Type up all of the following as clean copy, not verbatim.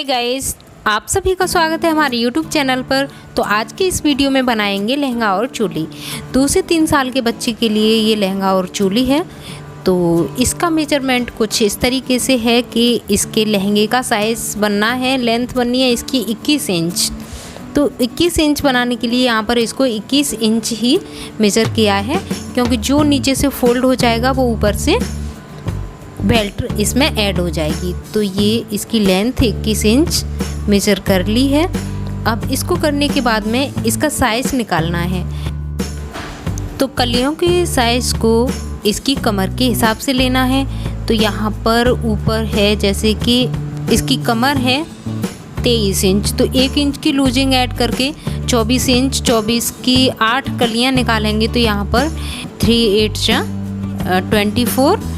Hi guys, आप सभी का स्वागत है हमारे यूट्यूब चैनल पर। तो आज की इस वीडियो में बनाएंगे लहंगा और चोली। 2 से 3 साल के बच्चे के लिए ये लहंगा और चोली है। तो इसका मेजरमेंट कुछ इस तरीके से है कि इसके लहंगे का साइज़ बनना है, लेंथ बननी है इसकी 21 इंच। तो 21 इंच बनाने के लिए यहाँ पर इसको 21 इंच ही मेज़र किया है, क्योंकि जो नीचे से फोल्ड हो जाएगा वो ऊपर से बेल्ट इसमें ऐड हो जाएगी। तो ये इसकी लेंथ 21 इंच मेजर कर ली है। अब इसको करने के बाद में इसका साइज़ निकालना है। तो कलियों के साइज़ को इसकी कमर के हिसाब से लेना है। तो यहाँ पर ऊपर है, जैसे कि इसकी कमर है 23 इंच, तो 1 इंच की लूजिंग ऐड करके 24 इंच, 24 की 8 कलियाँ निकालेंगे। तो यहाँ पर 3 8 जा 24।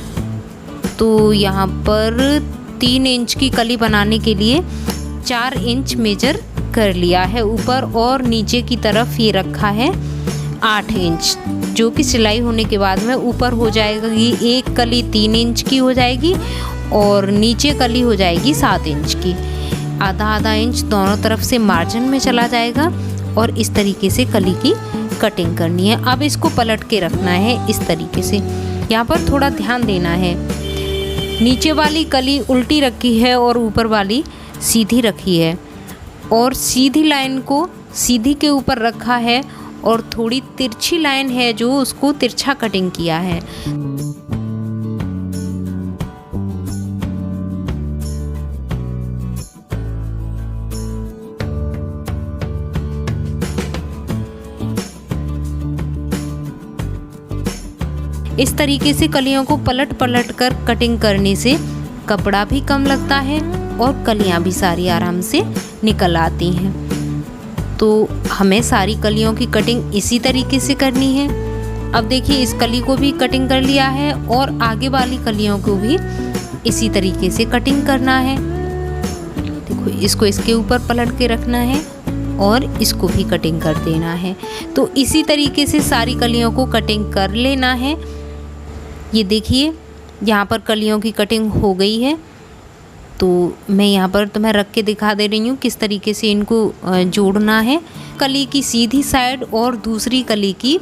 तो यहाँ पर 3 इंच की कली बनाने के लिए 4 इंच मेजर कर लिया है। ऊपर और नीचे की तरफ ये रखा है 8 इंच, जो कि सिलाई होने के बाद में ऊपर हो जाएगी एक कली 3 इंच की हो जाएगी और नीचे कली हो जाएगी 7 इंच की। आधा आधा इंच दोनों तरफ से मार्जिन में चला जाएगा और इस तरीके से कली की कटिंग करनी है। अब इसको पलट के रखना है इस तरीके से। यहाँ पर थोड़ा ध्यान देना है, नीचे वाली कली उल्टी रखी है और ऊपर वाली सीधी रखी है, और सीधी लाइन को सीधी के ऊपर रखा है और थोड़ी तिरछी लाइन है जो उसको तिरछा कटिंग किया है। इस तरीके से कलियों को पलट पलट कर कटिंग करने से कपड़ा भी कम लगता है और कलियां भी सारी आराम से निकल आती हैं। तो हमें सारी कलियों की कटिंग इसी तरीके से करनी है। अब देखिए, इस कली को भी कटिंग कर लिया है और आगे वाली कलियों को भी इसी तरीके से कटिंग करना है। देखो, इसको इसके ऊपर पलट के रखना है और इसको भी कटिंग कर देना है। तो इसी तरीके से सारी कलियों को कटिंग कर लेना है। ये देखिए, यहाँ पर कलियों की कटिंग हो गई है। तो मैं यहाँ पर तुम्हें रख के दिखा दे रही हूँ किस तरीके से इनको जोड़ना है। कली की सीधी साइड और दूसरी कली की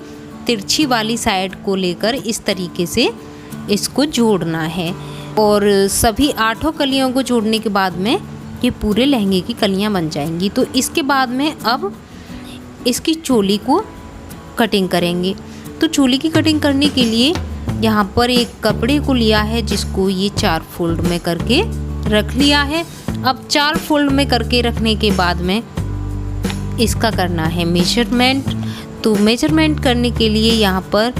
तिरछी वाली साइड को लेकर इस तरीके से इसको जोड़ना है। और सभी 8 कलियों को जोड़ने के बाद में ये पूरे लहंगे की कलियाँ बन जाएंगी। तो इसके बाद में अब इसकी चोली को कटिंग करेंगे। तो चोली की कटिंग करने के लिए यहाँ पर एक कपड़े को लिया है, जिसको ये 4 फोल्ड में करके रख लिया है। अब 4 फोल्ड में करके रखने के बाद में इसका करना है मेजरमेंट। तो मेजरमेंट करने के लिए यहाँ पर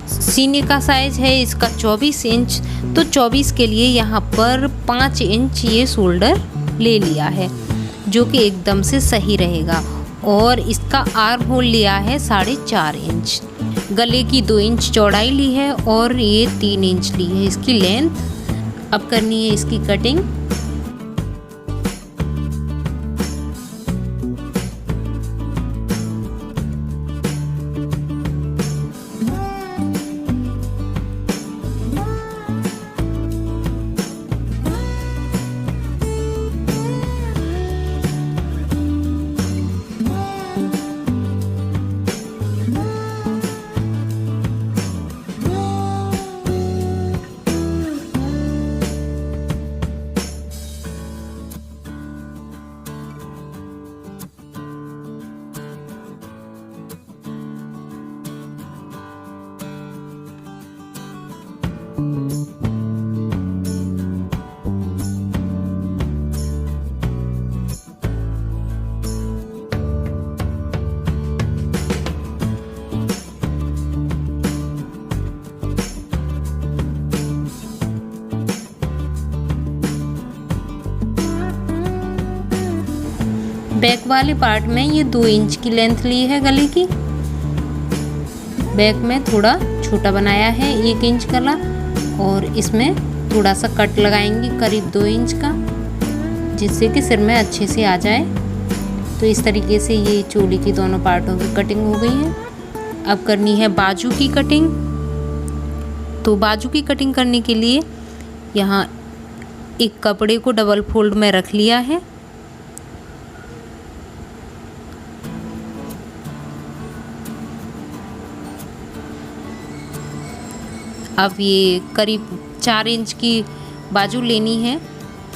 सीने का साइज़ है इसका 24 इंच। तो 24 के लिए यहाँ पर 5 इंच ये शोल्डर ले लिया है, जो कि एकदम से सही रहेगा। और इसका आर्म होल लिया है 4.5 इंच। गले की 2 इंच चौड़ाई ली है और ये 3 इंच ली है इसकी लेंथ। अब करनी है इसकी कटिंग। बैक वाले पार्ट में ये 2 इंच की लेंथ ली है गले की। बैक में थोड़ा छोटा बनाया है 1 इंच गला, और इसमें थोड़ा सा कट लगाएंगे करीब 2 इंच का, जिससे कि सिर में अच्छे से आ जाए। तो इस तरीके से ये चोली की दोनों पार्टों की कटिंग हो गई है। अब करनी है बाजू की कटिंग। तो बाजू की कटिंग करने के लिए यहाँ एक कपड़े को डबल फोल्ड में रख लिया है अब ये करीब 4 इंच की बाजू लेनी है,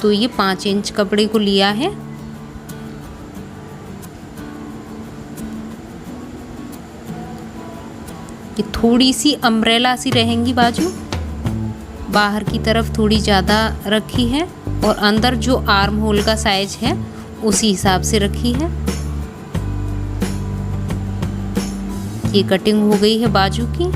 तो ये 5 इंच कपड़े को लिया है। ये थोड़ी सी अम्ब्रेला सी रहेंगी बाजू, बाहर की तरफ थोड़ी ज़्यादा रखी है और अंदर जो आर्म होल का साइज है उसी हिसाब से रखी है। ये कटिंग हो गई है बाजू की।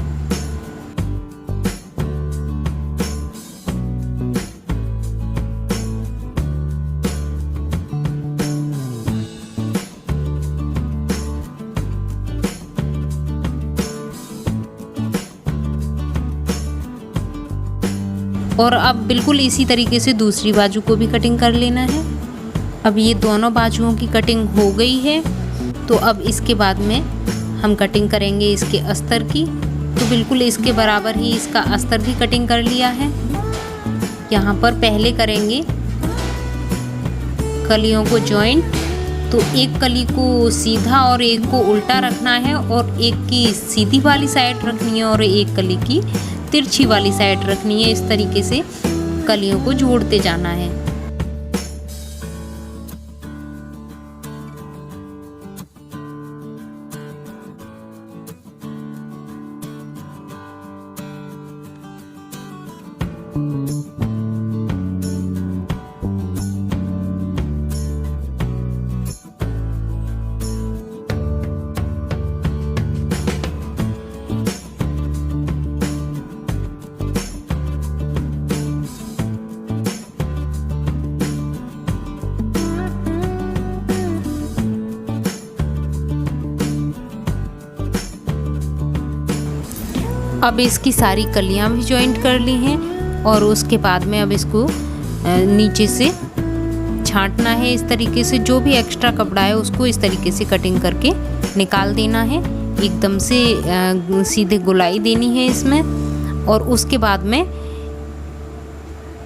और अब बिल्कुल इसी तरीके से दूसरी बाजू को भी कटिंग कर लेना है। अब ये दोनों बाजुओं की कटिंग हो गई है, तो अब इसके बाद में हम कटिंग करेंगे इसके अस्तर की। तो बिल्कुल इसके बराबर ही इसका अस्तर भी कटिंग कर लिया है। यहाँ पर पहले करेंगे कलियों को जॉइंट। तो एक कली को सीधा और एक को उल्टा रखना है, और एक की सीधी वाली साइड रखनी है और एक कली की तिरछी वाली साइड रखनी है। इस तरीके से कलियों को जोड़ते जाना है। अब इसकी सारी कलियां भी जॉइंट कर ली हैं, और उसके बाद में अब इसको नीचे से छांटना है। इस तरीके से जो भी एक्स्ट्रा कपड़ा है उसको इस तरीके से कटिंग करके निकाल देना है। एकदम से सीधे गोलाई देनी है इसमें। और उसके बाद में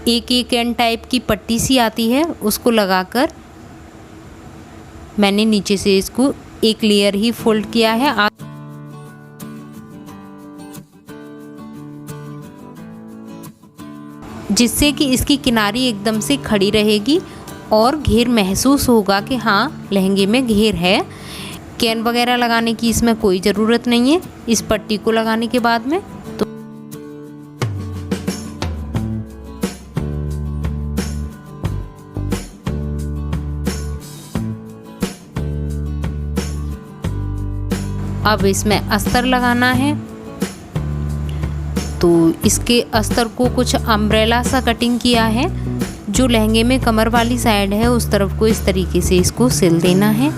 एक एंड टाइप की पट्टी सी आती है, उसको लगाकर मैंने नीचे से इसको एक लेयर ही फोल्ड किया है, जिससे कि इसकी किनारी एकदम से खड़ी रहेगी और घेर महसूस होगा कि हाँ लहंगे में घेर है। कैन वगैरह लगाने की इसमें कोई ज़रूरत नहीं है इस पट्टी को लगाने के बाद में। तो अब इसमें अस्तर लगाना है। तो इसके अस्तर को कुछ अम्ब्रेला सा कटिंग किया है। जो लहंगे में कमर वाली साइड है उस तरफ को इस तरीके से इसको सिल देना है।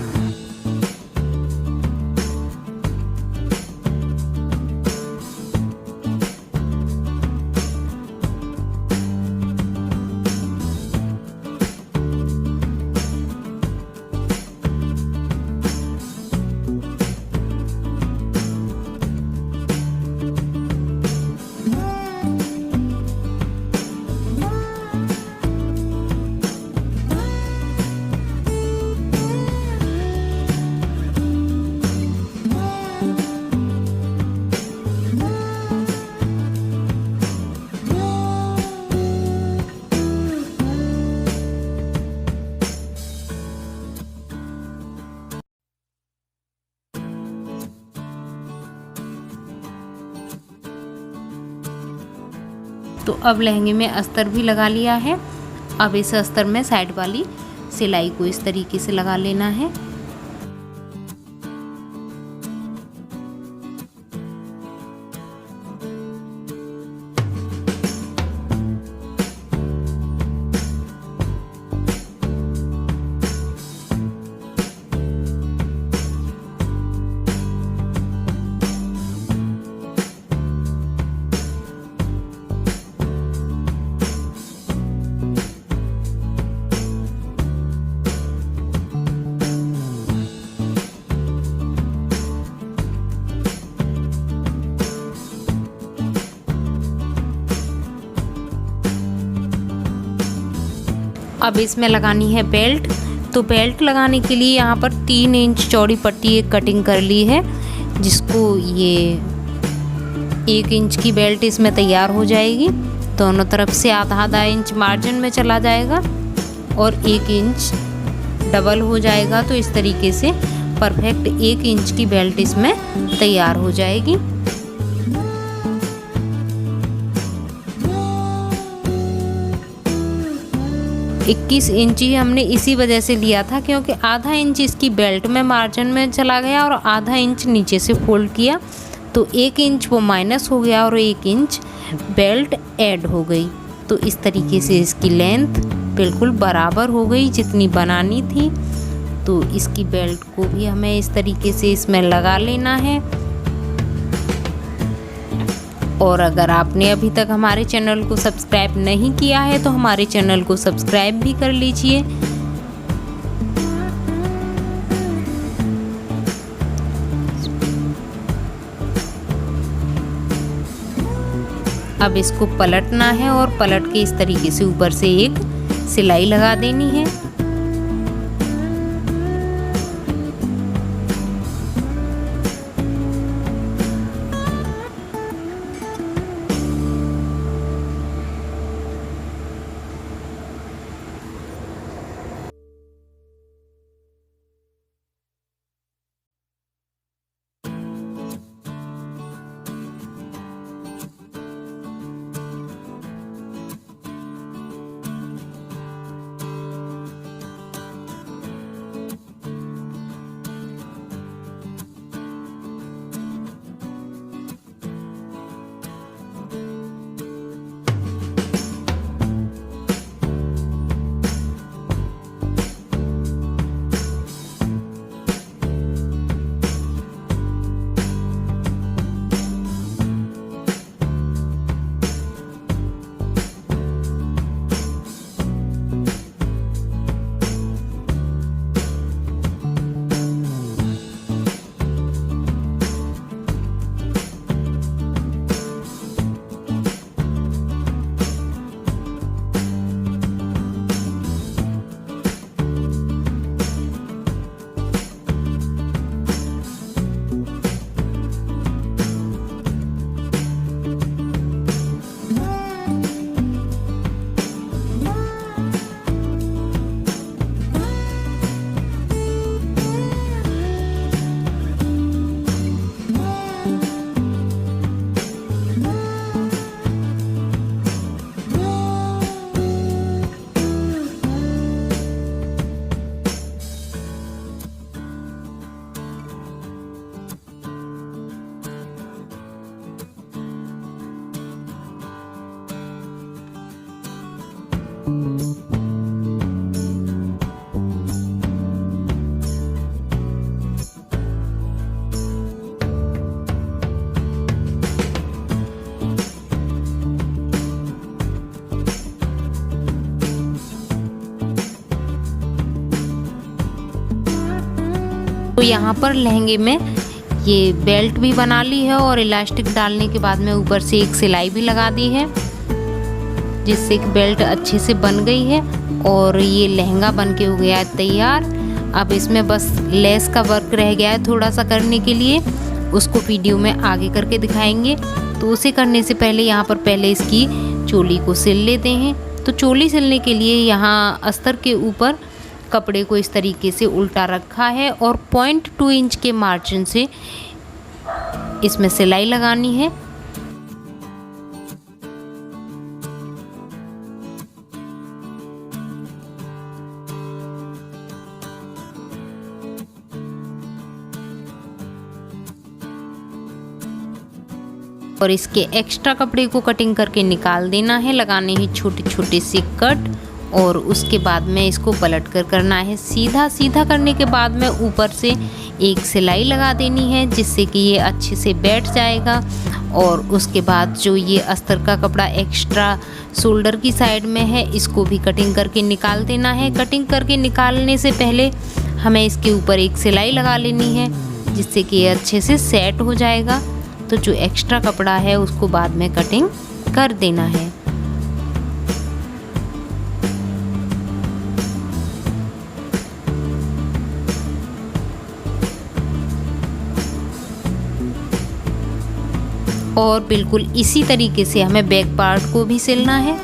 तो अब लहंगे में अस्तर भी लगा लिया है। अब इस अस्तर में साइड वाली सिलाई को इस तरीके से लगा लेना है। अब इसमें लगानी है बेल्ट। तो बेल्ट लगाने के लिए यहाँ पर 3 इंच चौड़ी पट्टी एक कटिंग कर ली है, जिसको ये 1 इंच की बेल्ट इसमें तैयार हो जाएगी। दोनों तरफ से आधा आधा इंच मार्जिन में चला जाएगा और 1 इंच डबल हो जाएगा। तो इस तरीके से परफेक्ट 1 इंच की बेल्ट इसमें तैयार हो जाएगी। इक्कीस इंच ही हमने इसी वजह से लिया था क्योंकि आधा इंच इसकी बेल्ट में मार्जिन में चला गया और आधा इंच नीचे से फोल्ड किया, तो 1 इंच वो माइनस हो गया और 1 इंच बेल्ट ऐड हो गई। तो इस तरीके से इसकी लेंथ बिल्कुल बराबर हो गई जितनी बनानी थी। तो इसकी बेल्ट को भी हमें इस तरीके से इसमें लगा लेना है। और अगर आपने अभी तक हमारे चैनल को सब्सक्राइब नहीं किया है तो हमारे चैनल को सब्सक्राइब भी कर लीजिए। अब इसको पलटना है और पलट के इस तरीके से ऊपर से एक सिलाई लगा देनी है। तो यहाँ पर लहंगे में ये बेल्ट भी बना ली है और इलास्टिक डालने के बाद में ऊपर से एक सिलाई भी लगा दी है, जिससे कि बेल्ट अच्छे से बन गई है और ये लहंगा बन के हो गया है तैयार। अब इसमें बस लेस का वर्क रह गया है थोड़ा सा करने के लिए, उसको वीडियो में आगे करके दिखाएंगे। तो उसे करने से पहले यहाँ पर पहले इसकी चोली को सिल लेते हैं। तो चोली सिलने के लिए यहाँ अस्तर के ऊपर कपड़े को इस तरीके से उल्टा रखा है और 0.2 इंच के मार्जिन से इसमें सिलाई लगानी है। और इसके एक्स्ट्रा कपड़े को कटिंग करके निकाल देना है, लगाने हैं छोटे छोटे से कट और उसके बाद में इसको पलट कर करना है सीधा। सीधा करने के बाद में ऊपर से एक सिलाई लगा देनी है जिससे कि ये अच्छे से बैठ जाएगा। और उसके बाद जो ये अस्तर का कपड़ा एक्स्ट्रा शोल्डर की साइड में है इसको भी कटिंग करके निकाल देना है। कटिंग करके निकालने से पहले हमें इसके ऊपर एक सिलाई लगा लेनी है जिससे कि ये अच्छे से सेट हो जाएगा। तो जो एक्स्ट्रा कपड़ा है उसको बाद में कटिंग कर देना है। और बिल्कुल इसी तरीके से हमें बैक पार्ट को भी सिलना है।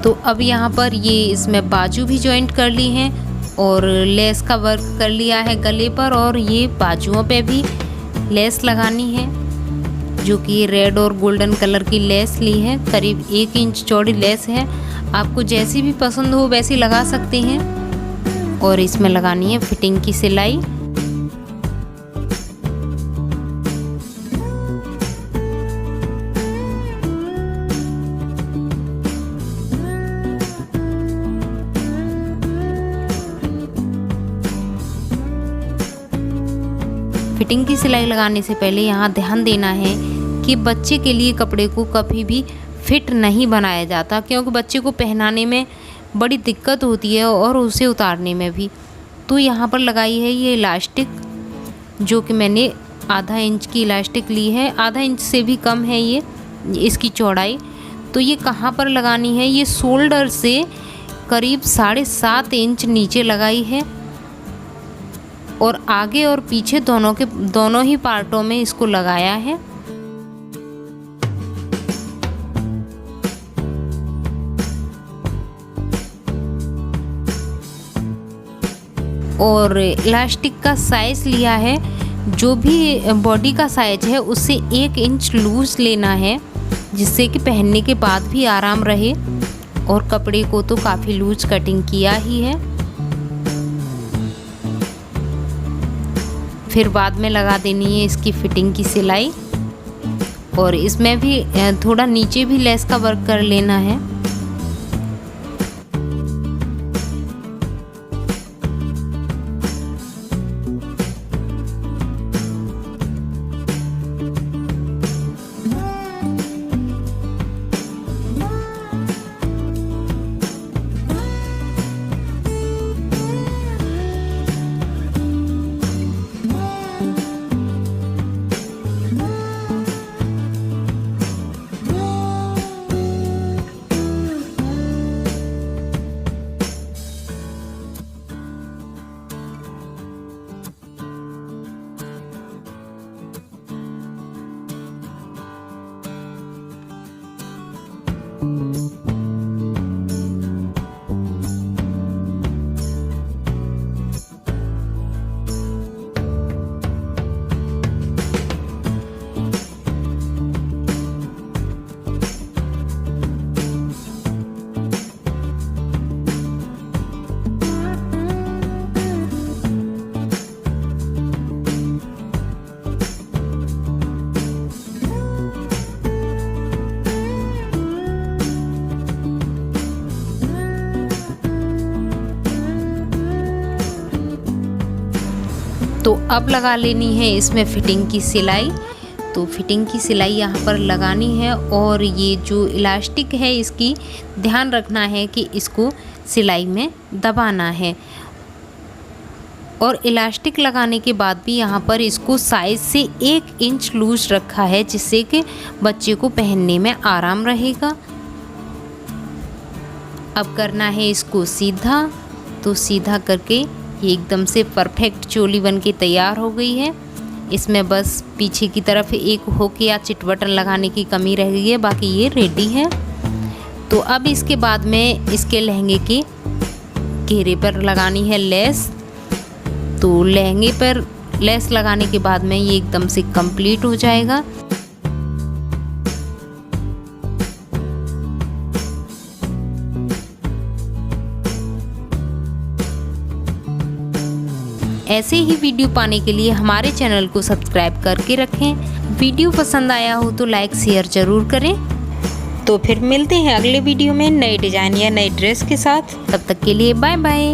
तो अब यहाँ पर ये इसमें बाजू भी जॉइंट कर ली हैं और लेस का वर्क कर लिया है गले पर, और ये बाजुओं पे भी लेस लगानी है जो कि रेड और गोल्डन कलर की लेस ली है। करीब 1 इंच चौड़ी लेस है, आपको जैसी भी पसंद हो वैसी लगा सकते हैं। और इसमें लगानी है फिटिंग की सिलाई। फिटिंग की सिलाई लगाने से पहले यहाँ ध्यान देना है कि बच्चे के लिए कपड़े को कभी भी फिट नहीं बनाया जाता, क्योंकि बच्चे को पहनाने में बड़ी दिक्कत होती है और उसे उतारने में भी। तो यहाँ पर लगाई है ये इलास्टिक, जो कि मैंने आधा इंच की इलास्टिक ली है, आधा इंच से भी कम है ये इसकी चौड़ाई। तो ये कहाँ पर लगानी है, ये शोल्डर से करीब 7.5 इंच नीचे लगाई है और आगे और पीछे दोनों ही पार्टों में इसको लगाया है। और इलास्टिक का साइज़ लिया है, जो भी बॉडी का साइज है उससे 1 इंच लूज लेना है, जिससे कि पहनने के बाद भी आराम रहे। और कपड़े को तो काफ़ी लूज कटिंग किया ही है। फिर बाद में लगा देनी है इसकी फिटिंग की सिलाई, और इसमें भी थोड़ा नीचे भी लेस का वर्क कर लेना है। तो अब लगा लेनी है इसमें फिटिंग की सिलाई। तो फिटिंग की सिलाई यहाँ पर लगानी है, और ये जो इलास्टिक है इसकी ध्यान रखना है कि इसको सिलाई में दबाना है। और इलास्टिक लगाने के बाद भी यहाँ पर इसको साइज से 1 इंच लूज रखा है, जिससे कि बच्चे को पहनने में आराम रहेगा। अब करना है इसको सीधा। तो सीधा करके ये एकदम से परफेक्ट चोली बन के तैयार हो गई है। इसमें बस पीछे की तरफ एक हुक या चिट बटन लगाने की कमी रह गई है, बाकी ये रेडी है। तो अब इसके बाद में इसके लहंगे के घेरे पर लगानी है लेस। तो लहंगे पर लेस लगाने के बाद में ये एकदम से कंप्लीट हो जाएगा। ऐसे ही वीडियो पाने के लिए हमारे चैनल को सब्सक्राइब करके रखें। वीडियो पसंद आया हो तो लाइक शेयर ज़रूर करें। तो फिर मिलते हैं अगले वीडियो में नए डिज़ाइन या नए ड्रेस के साथ। तब तक के लिए बाय बाय।